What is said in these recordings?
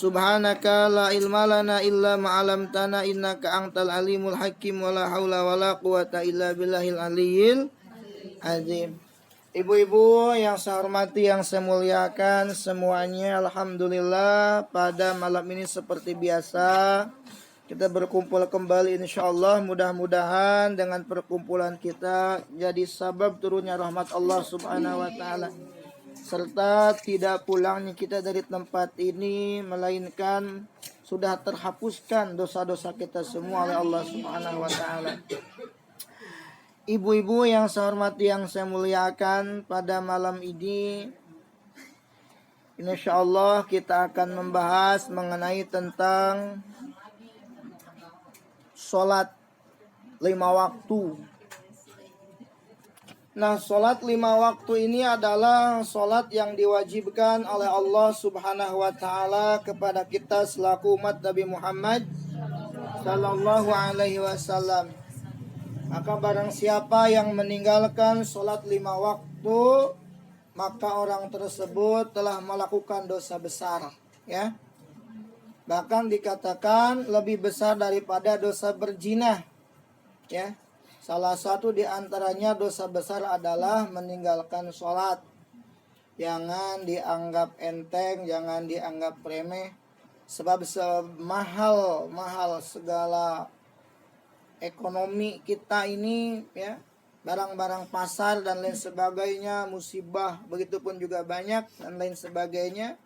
Subhanaka la ilma lana illa ma 'allamtana innaka antal alimul hakim wala haula wala quwata illa billahil aliyil azim. Ibu-ibu yang saya hormati, yang saya muliakan semuanya, alhamdulillah pada malam ini seperti biasa kita berkumpul kembali insyaallah. Mudah-mudahan dengan perkumpulan kita jadi sabab turunnya rahmat Allah Subhanahu wa taala, serta tidak pulangnya kita dari tempat ini melainkan sudah terhapuskan dosa-dosa kita semua oleh Allah Subhanahu wa taala. Ibu-ibu yang saya hormati, yang saya muliakan, pada malam ini insyaallah kita akan membahas mengenai tentang sholat 5 waktu. Nah, sholat 5 waktu ini adalah sholat yang diwajibkan oleh Allah Subhanahu wa taala kepada kita selaku umat Nabi Muhammad sallallahu alaihi wasallam. Maka barang siapa yang meninggalkan sholat 5 waktu, maka orang tersebut telah melakukan dosa besar, ya. Bahkan dikatakan lebih besar daripada dosa berzina, ya. Salah satu di antaranya dosa besar adalah meninggalkan sholat. Jangan dianggap enteng, jangan dianggap remeh. Sebab semahal segala ekonomi kita ini, ya, barang-barang pasar dan lain sebagainya, musibah begitupun juga banyak dan lain sebagainya.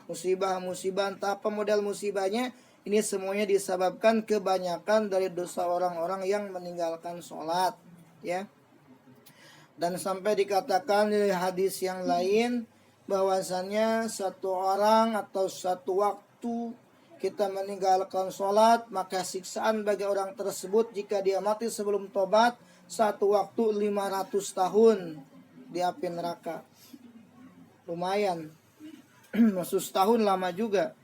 Musibah entah apa model musibahnya, ini semuanya disebabkan kebanyakan dari dosa orang-orang yang meninggalkan sholat, ya. Dan sampai dikatakan di hadis yang lain bahwasannya satu orang atau satu waktu kita meninggalkan sholat, maka siksaan bagi orang tersebut jika dia mati sebelum tobat satu waktu 500 tahun di api neraka. Lumayan. Maksud setahun lama juga.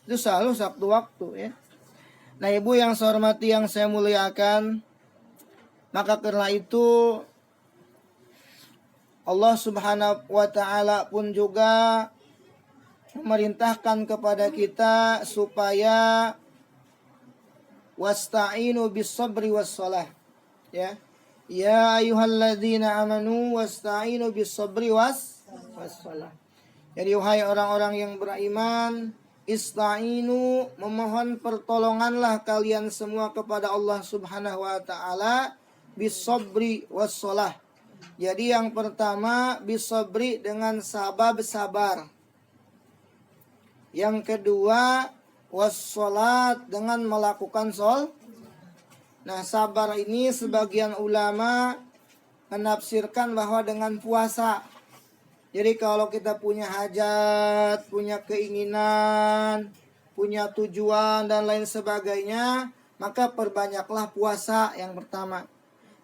Itu selalu satu waktu, ya. Nah, ibu yang saya hormati, yang saya muliakan, maka karena itu Allah Subhanahu wa taala pun juga memerintahkan kepada kita supaya wasta'inu bis-sabri was-shalah, ya. Ya ayyuhalladzina amanu wasta'inu bis-sabri was-shalah. Jadi wahai orang-orang yang beriman, ista'inu, memohon pertolonganlah kalian semua kepada Allah Subhanahu wa taala bis-sabri was-shalah. Jadi yang pertama bis-sabri dengan sabar. Yang kedua was-shalat dengan melakukan sholat. Nah, sabar ini sebagian ulama menafsirkan bahwa dengan puasa. Jadi kalau kita punya hajat, punya keinginan, punya tujuan dan lain sebagainya, maka perbanyaklah puasa yang pertama.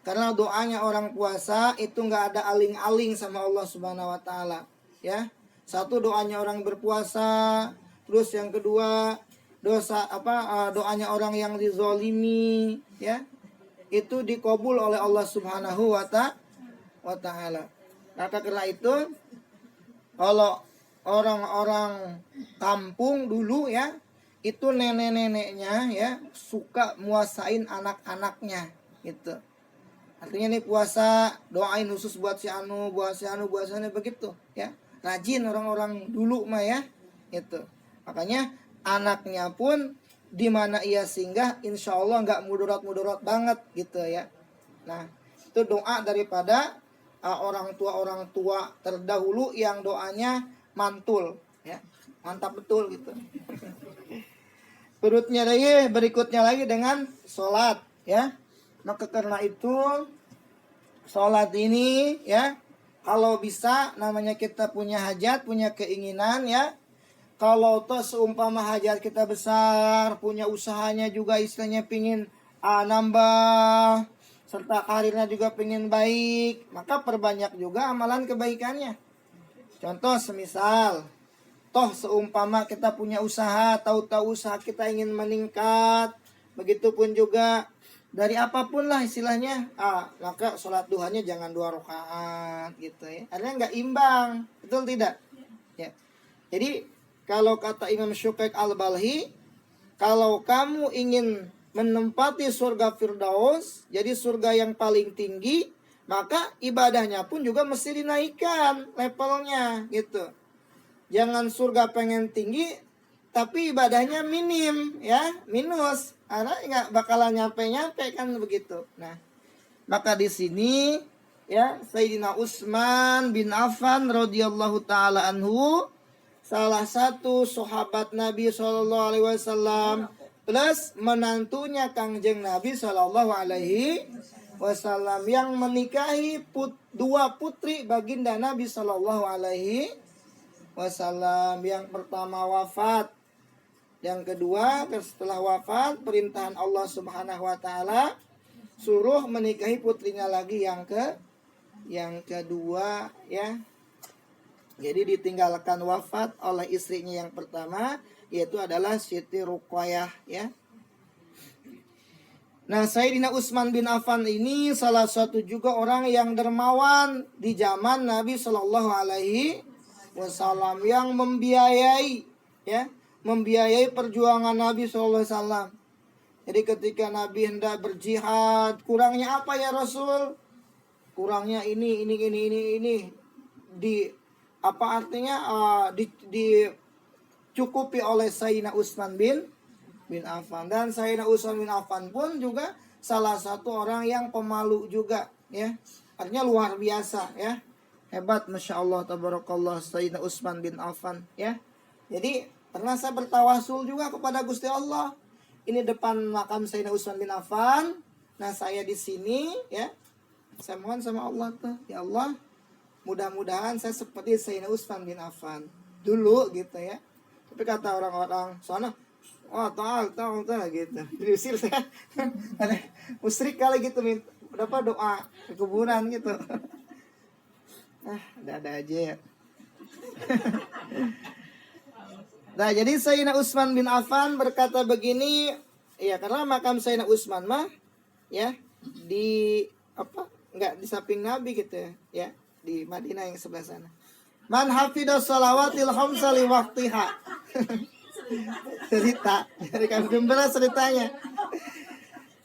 Karena doanya orang puasa itu nggak ada aling-aling sama Allah Subhanahu wa taala, ya. Satu, doanya orang berpuasa, terus yang kedua doanya orang yang dizolimi, ya, itu dikabul oleh Allah Subhanahu wa taala. Maka karena itu kalau orang-orang kampung dulu, ya, itu nenek-neneknya, ya, suka muasain anak-anaknya gitu. Artinya nih puasa doain khusus buat si anu begitu, ya. Rajin orang-orang dulu mah, ya, itu. Makanya anaknya pun di mana ia singgah insya Allah nggak mudarat banget gitu, ya. Nah, itu doa daripada orang tua terdahulu yang doanya mantul, ya, mantap betul gitu. Berikutnya lagi dengan sholat, ya. Maka karena itu sholat ini, ya, kalau bisa namanya kita punya hajat, punya keinginan, ya. Kalau toh seumpama hajat kita besar, punya usahanya juga istilahnya pingin nambah, serta karirnya juga pingin baik, maka perbanyak juga amalan kebaikannya. Contoh semisal, toh seumpama kita punya usaha, tahu-tahu usaha kita ingin meningkat, begitupun juga dari apapun lah istilahnya, maka sholat duhanya jangan 2 rakaat gitu, ya. Artinya nggak imbang, betul tidak? Ya. Jadi Kalau kata Imam Syukaik Al-Balhi, kalau kamu ingin menempati surga Firdaus, jadi surga yang paling tinggi, maka ibadahnya pun juga mesti dinaikkan levelnya gitu. Jangan surga pengen tinggi tapi ibadahnya minim ya, minus. Karena nggak bakalan nyampe kan begitu. Nah, maka di sini ya Sayyidina Utsman bin Affan radhiyallahu taala anhu, salah satu sahabat Nabi Shallallahu Alaihi Wasallam plus menantunya Kangjeng Nabi Shallallahu Alaihi Wasallam yang menikahi dua putri baginda Nabi Shallallahu Alaihi Wasallam. Yang pertama wafat, yang kedua setelah wafat perintahan Allah Subhanahu Wa Taala suruh menikahi putrinya lagi yang kedua ya. Jadi ditinggalkan wafat oleh istrinya yang pertama, yaitu adalah Siti Ruqayyah ya. Nah, Sayyidina Utsman bin Affan ini salah satu juga orang yang dermawan di zaman Nabi Shallallahu Alaihi Wasallam, yang membiayai perjuangan Nabi Shallallahu Alaihi Wasallam. Jadi ketika Nabi hendak berjihad, kurangnya apa ya Rasul? Kurangnya ini. Apa artinya dicukupi oleh Sayyidina Utsman bin Affan. Dan Sayyidina Utsman bin Affan pun juga salah satu orang yang pemalu juga ya. Artinya luar biasa ya. Hebat, Masya Allah, tabarakallah Sayyidina Utsman bin Affan ya. Jadi pernah saya bertawasul juga kepada Gusti Allah. Ini depan makam Sayyidina Utsman bin Affan. Nah, saya di sini ya. Saya mohon sama Allah tuh, ya Allah, mudah-mudahan saya seperti Sayyidina Utsman bin Affan dulu gitu ya. Tapi kata orang-orang sana, ta'al gitu. Diusir saya. Musyrik kali gitu, berapa doa ke kuburan gitu. Ada aja ya. Nah, jadi Sayyidina Utsman bin Affan berkata begini, ya karena makam Sayyidina Utsman mah ya di enggak di samping Nabi gitu ya. Di Madinah yang sebelah sana. Man hafidhas shalawatil khamsa li waqtiha. Cerita dari kami gembira ceritanya.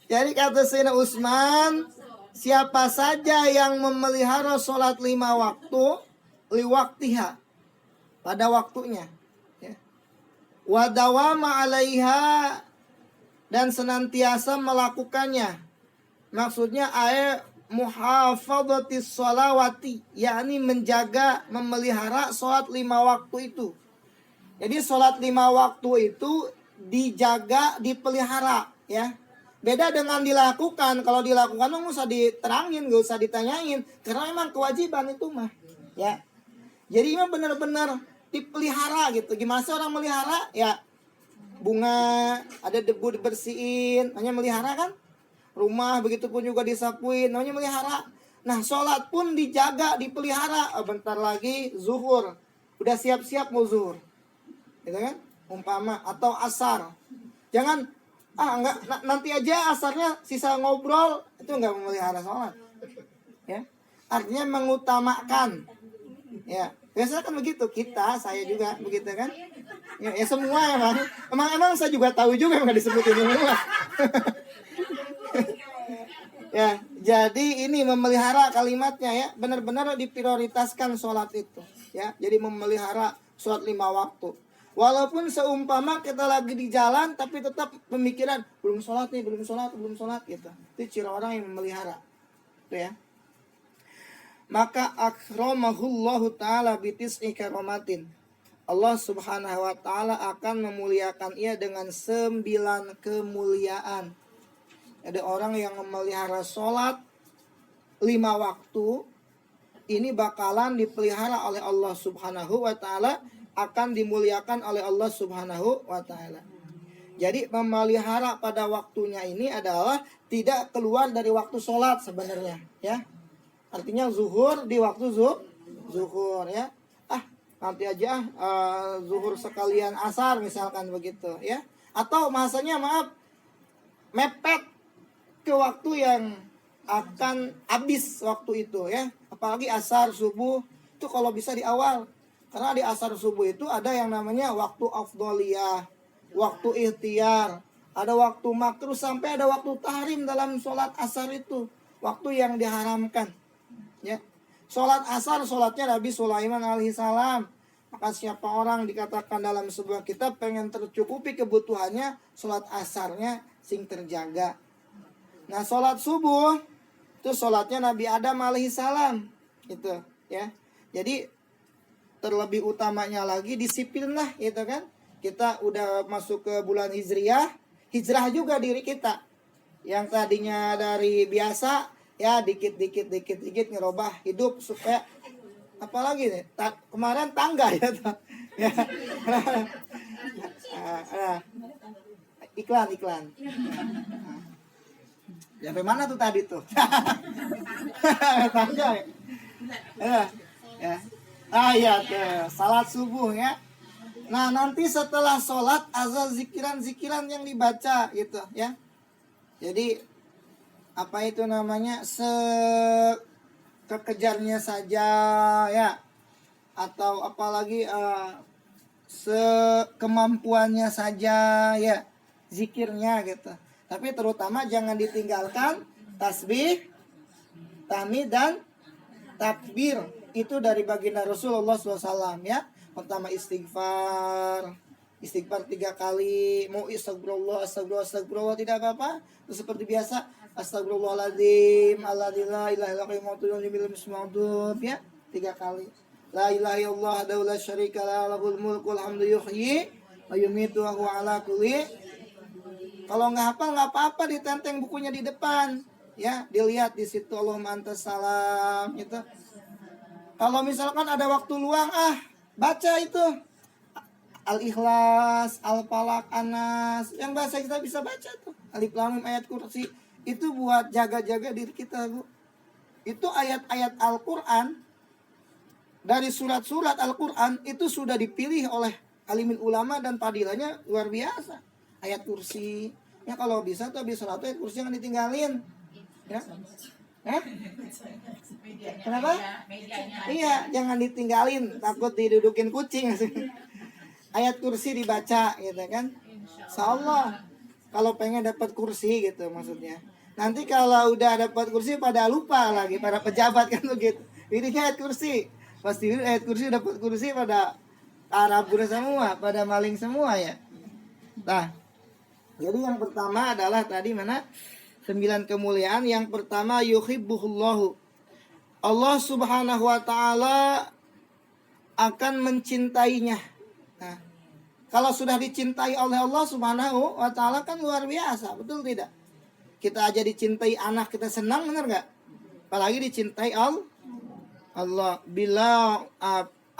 Jadi kata Sayyidina Utsman, siapa saja yang memelihara sholat 5 waktu li waqtiha, pada waktunya ya. Wa dawama 'alaiha, dan senantiasa melakukannya. Maksudnya muhafadhatis sholawati, yakni menjaga, memelihara sholat 5 waktu itu. Jadi sholat 5 waktu itu dijaga, dipelihara ya. Beda dengan dilakukan. Kalau dilakukan nggak usah diterangin, nggak usah ditanyain, karena memang kewajiban itu mah ya. Jadi memang benar-benar dipelihara gitu. Gimana sih orang melihara ya? Bunga ada debu dibersihin, hanya melihara kan? Rumah begitu pun juga disapuin, namanya melihara. Nah, sholat pun dijaga, dipelihara. Bentar lagi zuhur, udah siap-siap mau zuhur, gitu kan? Umpama atau asar, jangan enggak nanti aja asarnya, sisa ngobrol, itu enggak memelihara sholat, ya. Artinya mengutamakan, ya. Biasanya kan begitu, saya juga begitu kan? Ya semua emang saya juga tahu juga enggak disebutin semua. Ya, jadi ini memelihara kalimatnya ya, benar-benar diprioritaskan sholat itu ya. Jadi memelihara sholat 5 waktu. Walaupun seumpama kita lagi di jalan tapi tetap pemikiran belum sholat gitu. Itu ciri orang yang memelihara. Itu ya. Maka akramahullahu ta'ala bitis'i karomatin. Allah Subhanahu wa ta'ala akan memuliakan ia dengan 9 kemuliaan. Ada orang yang memelihara sholat 5 waktu, ini bakalan dipelihara oleh Allah Subhanahu wa ta'ala, akan dimuliakan oleh Allah Subhanahu wa ta'ala. Jadi memelihara pada waktunya ini adalah tidak keluar dari waktu sholat sebenarnya ya. Artinya zuhur di waktu zuhur ya. Nanti aja zuhur sekalian asar misalkan begitu ya. Atau masanya mepet ke waktu yang akan habis waktu itu ya. Apalagi asar, subuh itu kalau bisa di awal. Karena di asar subuh itu ada yang namanya waktu afdoliyah, waktu ikhtiar, ada waktu makruh, sampai ada waktu tahrim dalam sholat asar itu, waktu yang diharamkan. Ya, sholat asar sholatnya Nabi Sulaiman alaihissalam. Maka siapa orang dikatakan dalam sebuah kitab pengen tercukupi kebutuhannya, sholat asarnya sing terjaga. Nah, sholat subuh itu sholatnya Nabi Adam alaihissalam, gitu ya. Jadi terlebih utamanya lagi disiplin lah, gitu kan. Kita udah masuk ke bulan hijriyah, hijrah juga diri kita. Yang tadinya dari biasa ya dikit ngerubah hidup supaya apalagi nih kemarin tangga ya, ya. iklan sampai mana tuh tadi tuh? Tangga ya. Iya tuh salat subuh ya. Nah, nanti setelah sholat ada zikiran yang dibaca gitu ya. Jadi apa itu namanya, kekejarnya saja ya, atau apalagi sekemampuannya saja ya zikirnya gitu. Tapi terutama jangan ditinggalkan tasbih, tahmid dan takbir. Itu dari baginda Rasulullah SAW ya. Pertama istighfar 3 kali, mau astagfirullah tidak apa-apa. Terus seperti biasa astagfirullahaladzim alladzi la ilaha illa huwa ya 3 kali. La ilaha illallah la syarika la lahul mulku wal hamdu yuhyi wa yumiitu wa huwa ala kulli. Kalau nggak hafal nggak apa-apa, ditenteng bukunya di depan ya, dilihat di situ Allahumma antas salam gitu. Kalau misalkan ada waktu luang baca itu Al-Ikhlas, Al-Falaq, An-Nas, yang bahasa kita bisa baca tuh. Alif Lam Mim, ayat kursi. Itu buat jaga-jaga diri kita, Bu. Itu ayat-ayat Al-Qur'an dari surat-surat Al-Qur'an itu sudah dipilih oleh alimin ulama dan fadilahnya luar biasa. Ayat kursi. Ya kalau bisa tuh habis salat ayat kursi jangan ditinggalin. Ya. Kenapa? Iya, jangan ditinggalin, takut didudukin kucing. Ayat kursi dibaca gitu kan. Insyaallah kalau pengen dapat kursi gitu maksudnya. Nanti kalau udah dapat kursi pada lupa lagi, para pejabat kan begitu. Ini ayat kursi. Pasti ayat kursi dapat kursi pada Arab semua, pada maling semua ya. Nah, jadi yang pertama adalah tadi mana? 9 kemuliaan. Yang pertama yuhibbuhullahu. Allah Subhanahu wa taala akan mencintainya. Nah, kalau sudah dicintai oleh Allah Subhanahu wa taala kan luar biasa, betul tidak? Kita aja dicintai anak kita senang, benar enggak? Apalagi dicintai Allah. Bila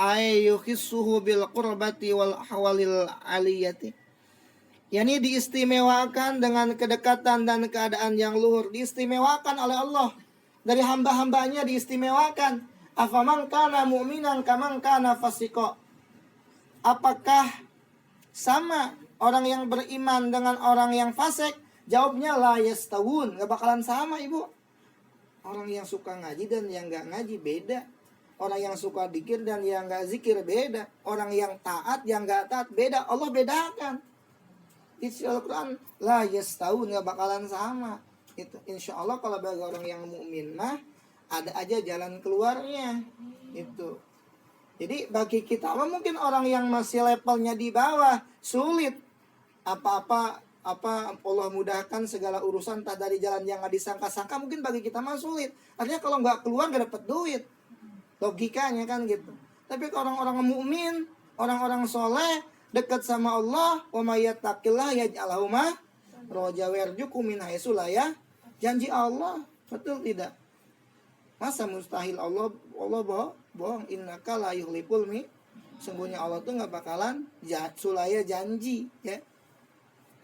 ayyuhisuhu bil qurbati wal ahwalil aliyati. Yani diistimewakan dengan kedekatan dan keadaan yang luhur, diistimewakan oleh Allah. Dari hamba-hambanya diistimewakan. Afaman kana mu'minan kaman kana fasiqo. Apakah sama orang yang beriman dengan orang yang fasik? Jawabnya la yastawun, gak bakalan sama, Ibu. Orang yang suka ngaji dan yang gak ngaji beda. Orang yang suka zikir dan yang gak zikir beda. Orang yang taat yang gak taat beda. Allah bedakan. Di Al-Quran la yastawun, gak bakalan sama. Itu insya Allah kalau bagi orang yang mukmin mah ada aja jalan keluarnya. Itu. Jadi bagi kita mungkin orang yang masih levelnya di bawah sulit. Apa Allah mudahkan segala urusan tak dari jalan yang gak disangka-sangka, mungkin bagi kita mah sulit. Artinya kalau nggak keluar gak dapat duit. Logikanya kan gitu. Tapi kalau orang-orang mukmin, orang-orang soleh, dekat sama Allah, wa may yattaqillah yaj'al lahu makhraja wa yarzuqhu min haitsu la yahtasib. Janji Allah, betul tidak? Masa mustahil Allah bohong? Innaka la yuhliful mi. Sungguhnya Allah tuh nggak bakalan sulaya janji ya.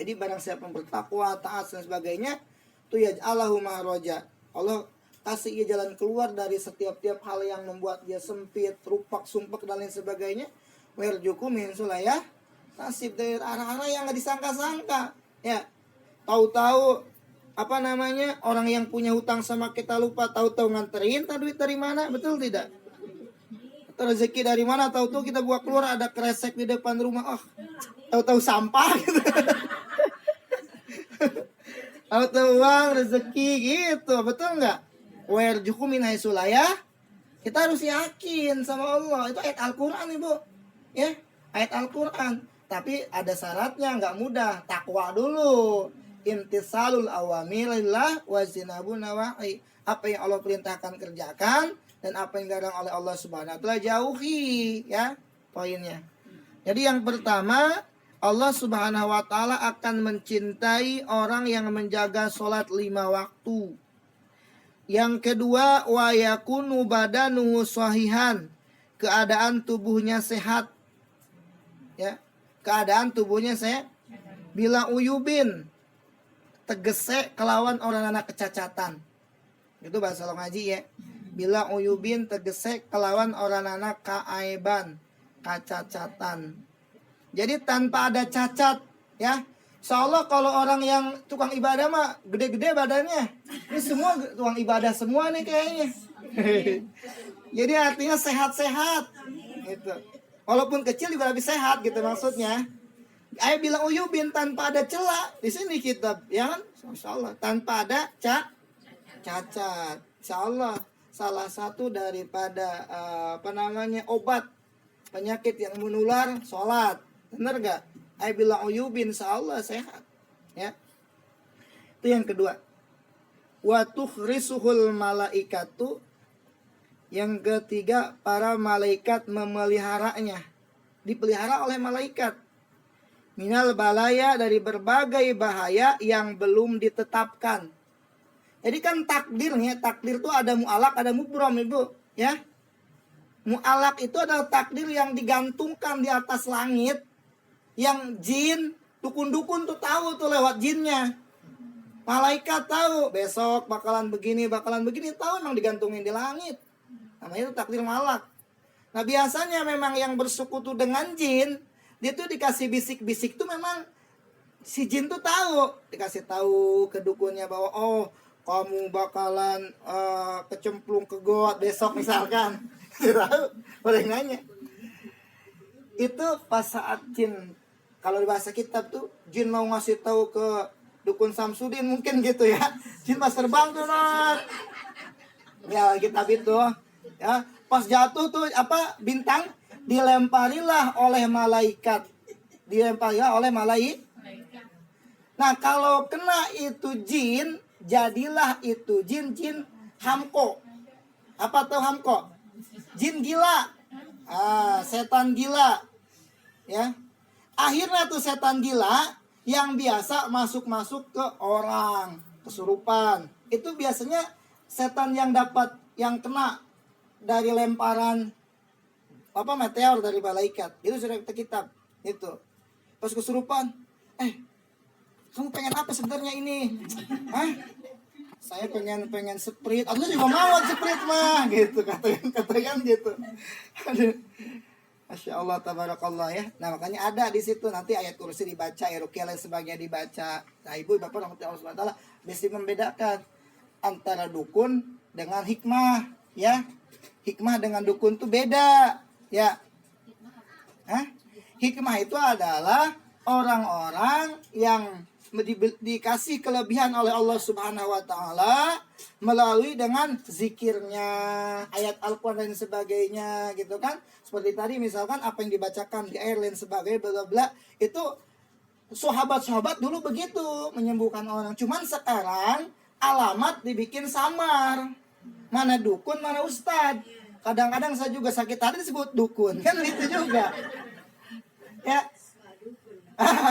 Jadi barang siapa yang bertakwa, taat dan sebagainya, tuh yaj'al lahu makhraja. Allah kasih ia jalan keluar dari setiap hal yang membuat dia sempit, rupak, sumpek dan lain sebagainya. Wa yarzuqhu min haitsu la yahtasib. Nasib dari arah-arah yang nggak disangka-sangka ya. Tahu-tahu orang yang punya hutang sama kita lupa, tahu-tahu nganterin duit dari mana, betul tidak? rezeki dari mana, tahu-tahu kita buka keluar ada kresek di depan rumah, oh tahu-tahu sampah gitu. Tahu-tahu uang rezeki gitu, betul nggak? Warjuku min haitsu la yahtasib. Kita harus yakin sama Allah. Itu ayat Al-Quran ibu, ya, ayat Al-Quran. Tapi ada syaratnya, nggak mudah. Takwa dulu. Imtisalul awamirillah wajtinabun nawahi. Apa yang Allah perintahkan kerjakan, dan apa yang dilarang oleh Allah Subhanahu wa taala jauhi, ya poinnya. Jadi yang pertama, Allah Subhanahu wa taala akan mencintai orang yang menjaga sholat 5 waktu. Yang kedua, wa yakunu badanuhu shahihan, keadaan tubuhnya sehat. Ya, keadaan tubuhnya sehat. Bila uyubin, tegese kelawan orang anak kecacatan. Itu bahasa lo ngaji ya. Bila uyubin tegese kelawan orang anak kaaiban, kacacatan. Jadi tanpa ada cacat, ya. Insya Allah kalau orang yang tukang ibadah mah gede-gede badannya. Ini semua tukang ibadah semua nih kayaknya. Jadi artinya sehat-sehat gitu. Walaupun kecil juga lebih sehat gitu maksudnya. Ayah bilang uyubin tanpa ada celah. Di sini kitab ya kan? Insya Allah tanpa ada cacat. Insya Allah salah satu daripada obat penyakit yang menular sholat. Bener gak? Ayah bilang uyubin, insyaallah sehat. Ya. Itu yang kedua. Wa tukhrisuhul malaikatu. Yang ketiga, para malaikat memeliharanya. Dipelihara oleh malaikat. Minal balaya, dari berbagai bahaya yang belum ditetapkan. Jadi kan takdirnya, takdir itu ada mu'alak, ada mubram ibu. Ya. Mu'alak itu adalah takdir yang digantungkan di atas langit. Yang jin, dukun-dukun tuh tahu tuh lewat jinnya. Malaikat tahu besok bakalan begini, tahu emang digantungin di langit. Namanya itu takdir malak. Nah biasanya memang yang bersekutu dengan jin, dia tuh dikasih bisik-bisik tuh memang si jin tuh tahu. Dikasih tahu ke dukunnya bahwa oh kamu bakalan kecemplung ke got besok misalkan. Tahu, boleh nanya. Itu pas saat jin, kalau di bahasa kitab tuh jin mau ngasih tahu ke dukun Samsudin mungkin gitu ya. Jin pas terbang tuh nak. Ya kitab itu ya, pas jatuh tuh bintang dilemparilah oleh malaikat. Dilemparilah oleh malaikat. Nah, kalau kena itu jin, jadilah itu jin hamko. Apa tuh hamko? Jin gila. Setan gila. Ya. Akhirnya tuh setan gila yang biasa masuk-masuk ke orang, kesurupan. Itu biasanya setan yang kena dari lemparan meteor dari malaikat. Itu sudah kita kitab. Itu. Pas kesurupan, kamu pengen apa sebenarnya ini? Saya pengen sprint. Aku juga mau sprint mah, gitu katakan gitu. Aduh. Masya Allah, tabarakallah ya. Nah makanya ada di situ nanti ayat kursi dibaca, ruqyah lain sebagainya dibaca. Nah ibu bapak rahmatullahi Allah SWT mesti membedakan antara dukun dengan hikmah, ya. Hikmah dengan dukun tuh beda, ya. Hikmah itu adalah orang-orang yang dikasih kelebihan oleh Allah Subhanahu wa taala melalui dengan zikirnya, ayat Al-Qur'an dan sebagainya gitu kan. Seperti tadi misalkan apa yang dibacakan di air lain sebagainya bla bla, itu sahabat-sahabat dulu begitu menyembuhkan orang. Cuman sekarang alamat dibikin samar. Mana dukun, mana ustad. Kadang-kadang saya juga sakit hati disebut dukun. Kan gitu juga. Ya.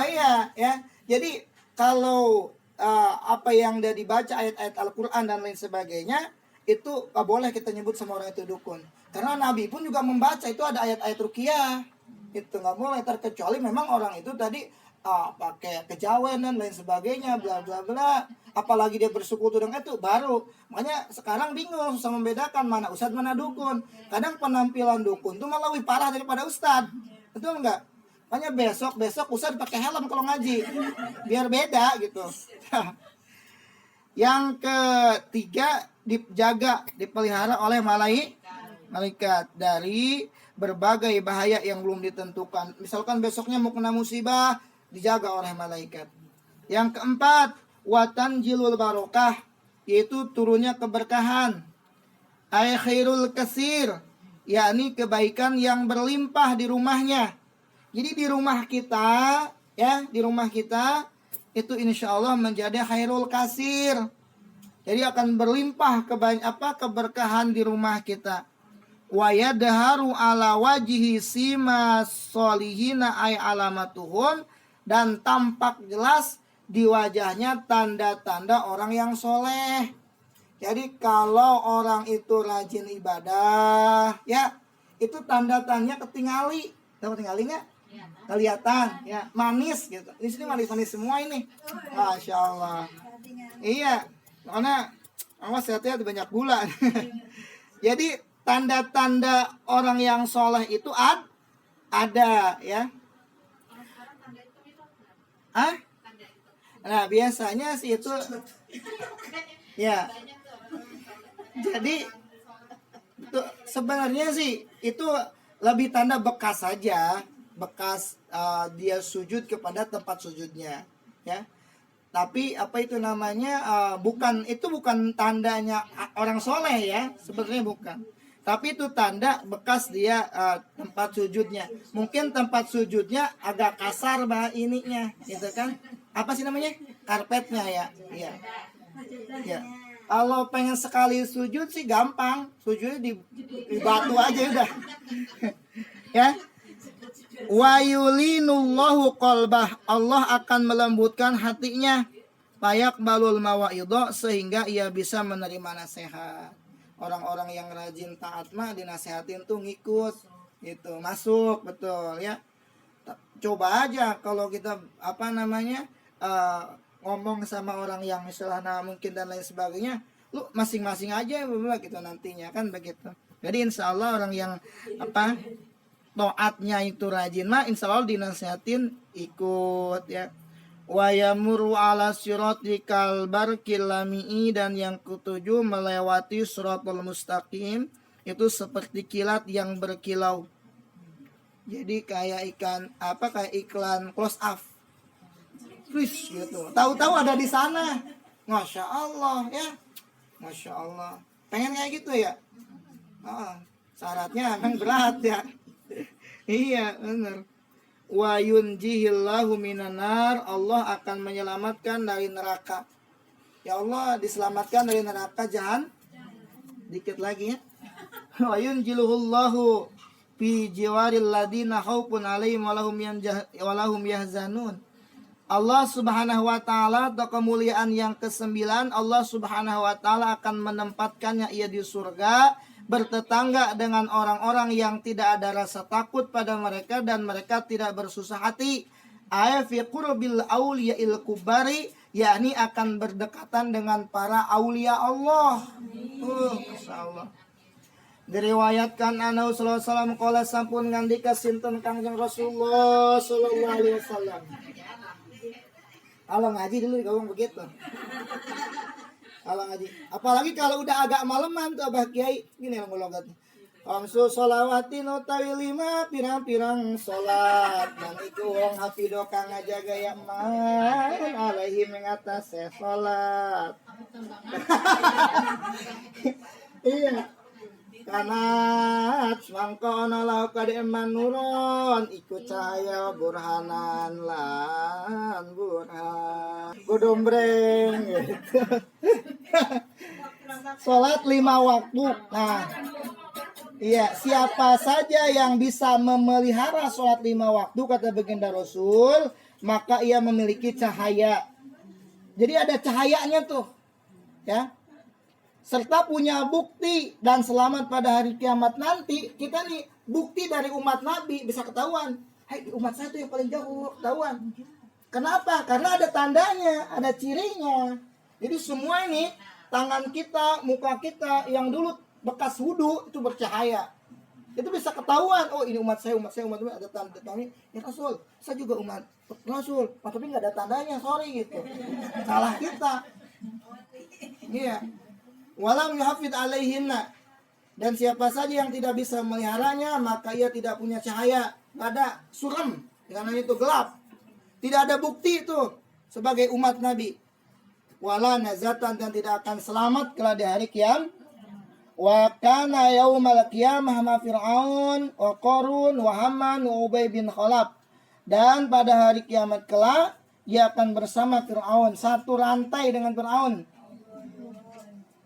Iya, ya. Jadi kalau apa yang udah dibaca ayat-ayat Al-Quran dan lain sebagainya, itu gak boleh kita nyebut sama orang itu dukun. Karena Nabi pun juga membaca, itu ada ayat-ayat ruqyah. Itu gak boleh, terkecuali memang orang itu tadi pakai kejawen dan lain sebagainya, bla bla bla. Apalagi dia bersekutu dengan itu, baru. Makanya sekarang bingung, susah membedakan mana ustadz, mana dukun. Kadang penampilan dukun tuh malah lebih parah daripada ustadz. Betul enggak? Makanya besok ustadz pakai helm kalau ngaji, biar beda gitu. Yang ketiga, dijaga, dipelihara oleh malaikat dari berbagai bahaya yang belum ditentukan. Misalkan besoknya mau kena musibah, dijaga oleh malaikat. Yang keempat, watan jilul barokah, yaitu turunnya keberkahan. Ay khairul kasir, yakni kebaikan yang berlimpah di rumahnya. Jadi di rumah kita, ya, di rumah kita itu insya Allah menjadi khairul kasir. Jadi akan berlimpah keberkahan di rumah kita. Wa yadharu ala wajhi sima solihina ay alamatuhum, dan tampak jelas di wajahnya tanda-tanda orang yang soleh. Jadi kalau orang itu rajin ibadah, ya, itu tanda-tandanya ketingali. Tahu ketingali nggak? Kelihatan, ya, manis gitu. Di sini manis-manis semua ini. Masya Allah. Iya, karena awas hati-hati banyak gula. Jadi tanda-tanda orang yang soleh itu ada, ya. Nah biasanya sih itu, ya. Jadi itu sebenarnya sih itu lebih tanda bekas saja, bekas dia sujud kepada tempat sujudnya, ya. Tapi apa itu namanya, bukan tandanya orang soleh, ya, sebenarnya bukan. Tapi itu tanda bekas dia tempat sujudnya. Mungkin tempat sujudnya agak kasar ininya, gitu kan? Apa sih namanya? Karpetnya, ya. Iya. Ya. Kalau pengen sekali sujud sih gampang, sujudnya di batu aja udah. Ya. Wa yulinullahu qalbah, Allah akan melembutkan hatinya. Payak balul mawaidho, sehingga ia bisa menerima nasihat. Orang-orang yang rajin taat mah dinasehatin tuh ngikut, gitu, masuk, betul, ya. Coba aja kalau kita ngomong sama orang yang misalnya mungkin dan lain sebagainya, lu masing-masing aja gitu nantinya, kan begitu. Jadi insya Allah orang yang taatnya itu rajin mah insya Allah dinasihatin ikut, ya. Wa yamuru ala siratikal barqil lami'i, dan yang ketujuh melewati siratul mustaqim, itu seperti kilat yang berkilau. Jadi kayak iklan close up, fish gitu. Tahu-tahu ada di sana. Masya Allah, ya. Masya Allah. Pengen kayak gitu, ya. Syaratnya memang berat, ya. Iya, benar. Wa yunjihillahu minan nar, Allah akan menyelamatkan dari neraka. Ya Allah, diselamatkan dari neraka jahan. Dikit lagi, ya. Wa yunjiluhullahu fi jiwaril ladina khaufun alaihim walahum yahzanun. Allah Subhanahu wa taala, atau kemuliaan yang ke-9, Allah Subhanahu wa taala akan menempatkannya ia di surga, bertetangga dengan orang-orang yang tidak ada rasa takut pada mereka dan mereka tidak bersusah hati. Ay fi qurbil auliya'il kubari, yakni akan berdekatan dengan para aulia Allah. Masyaallah. Diriwayatkan anna sallallahu alaihi wasallam qala sampun ngandika sinten Kangjeng Rasulullah sallallahu alaihi wasallam. Kalau ngaji dulu kamu begitu. Kalau ngaji, apalagi kalau udah agak malaman tuh Abah Kiai gini yang logatnya. Amsu sholawatin utawi 5 pirang-pirang salat, dan iku wong hafido kang ngajaga ya man alaihi mengatase salat. Iya. Kanat mangkono lau kade manurun iku cahaya burhanan lan burhan godombreng gitu. Salat 5 waktu. Nah, iya, siapa saja yang bisa memelihara salat 5 waktu kata baginda Rasul, maka ia memiliki cahaya. Jadi ada cahayanya tuh, ya. Serta punya bukti dan selamat pada hari kiamat nanti. Kita nih bukti dari umat Nabi bisa ketahuan. Hai, umat saya tuh yang paling jauh ketahuan. Kenapa? Karena ada tandanya, ada cirinya. Jadi semua ini tangan kita, muka kita yang dulu bekas wudhu itu bercahaya. Itu bisa ketahuan. Oh, ini umat saya ada tanda-tanda. Ya Rasul, saya juga umat Rasul, tapi nggak ada tandanya, sorry gitu. Salah kita. Iya. Walam yuhafid alaihinna, Dan siapa saja yang tidak bisa meliharanya, maka ia tidak punya cahaya. Ada suram, karena itu gelap. Tidak ada bukti itu sebagai umat Nabi. Wala nazatan, dan tidak akan selamat kelak di hari kiamat. Wa kana yaumal qiyamah ma Fir'aun wa Qarun wa Haman wa Ubay bin Khalaf. Dan pada hari kiamat kelak ia akan bersama Fir'aun, satu rantai dengan Fir'aun.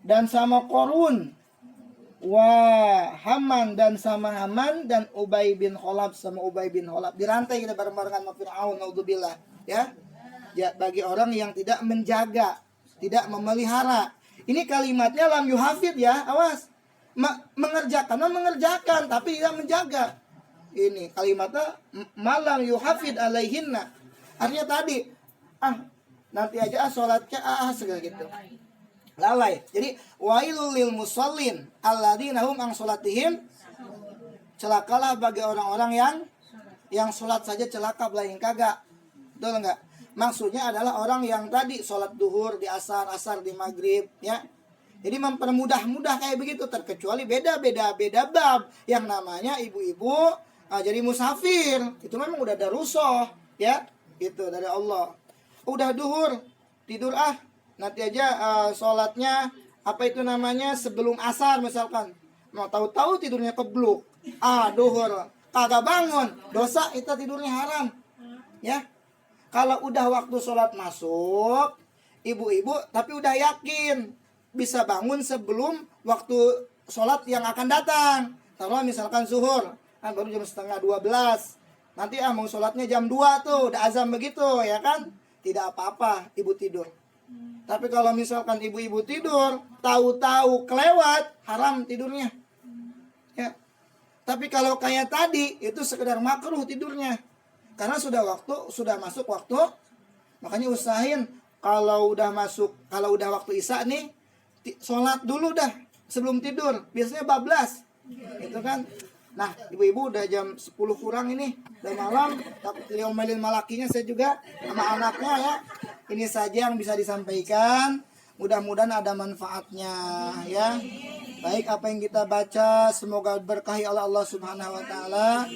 Dan sama Qarun wa Haman, dan sama Haman, dan Ubay bin Khalaf sama Ubay bin Khalaf. Dirantai kita bareng-barengan sama Fir'aun, naudzubillah, ya. Ya, bagi orang yang tidak menjaga, tidak memelihara. Ini kalimatnya lam yuhafid ya, awas. Mengerjakan, tapi tidak menjaga. Ini kalimatnya malam yuhafid alaihinna. Artinya tadi, nanti aja sholatnya segala gitu. Lalai. Jadi wailul lil musallin alladzina hum an sholatihim. Celakalah bagi orang-orang yang sholat saja celaka, yang kagak. Betul enggak? Maksudnya adalah orang yang tadi sholat duhur di asar di maghrib, ya. Jadi mempermudah kayak begitu, terkecuali beda bab yang namanya ibu-ibu jadi musafir. Itu memang udah ada rusuh, ya. Gitu dari Allah. Udah duhur, tidur nanti aja sholatnya apa itu namanya sebelum asar misalkan. Mau tahu-tahu tidurnya kebluk. Duhur kagak bangun, dosa itu tidurnya haram, ya. Kalau udah waktu sholat masuk, ibu-ibu tapi udah yakin bisa bangun sebelum waktu sholat yang akan datang. Kalau misalkan zuhur, baru jam setengah 12. Nanti mau sholatnya jam 2 tuh, udah azan begitu, ya kan? Tidak apa-apa, ibu tidur. Tapi kalau misalkan ibu-ibu tidur, tahu-tahu kelewat, haram tidurnya. Ya. Tapi kalau kayak tadi, itu sekedar makruh tidurnya. Karena sudah masuk waktu, makanya usahain kalau udah waktu isya nih, sholat dulu dah sebelum tidur. Biasanya bablas, itu kan. Nah, ibu-ibu udah jam 10 kurang ini, udah malam, takut diomelin malakinya saya juga sama anaknya, ya. Ini saja yang bisa disampaikan. Mudah-mudahan ada manfaatnya, ya. Baik, apa yang kita baca semoga berkahi oleh Allah Subhanahu wa taala.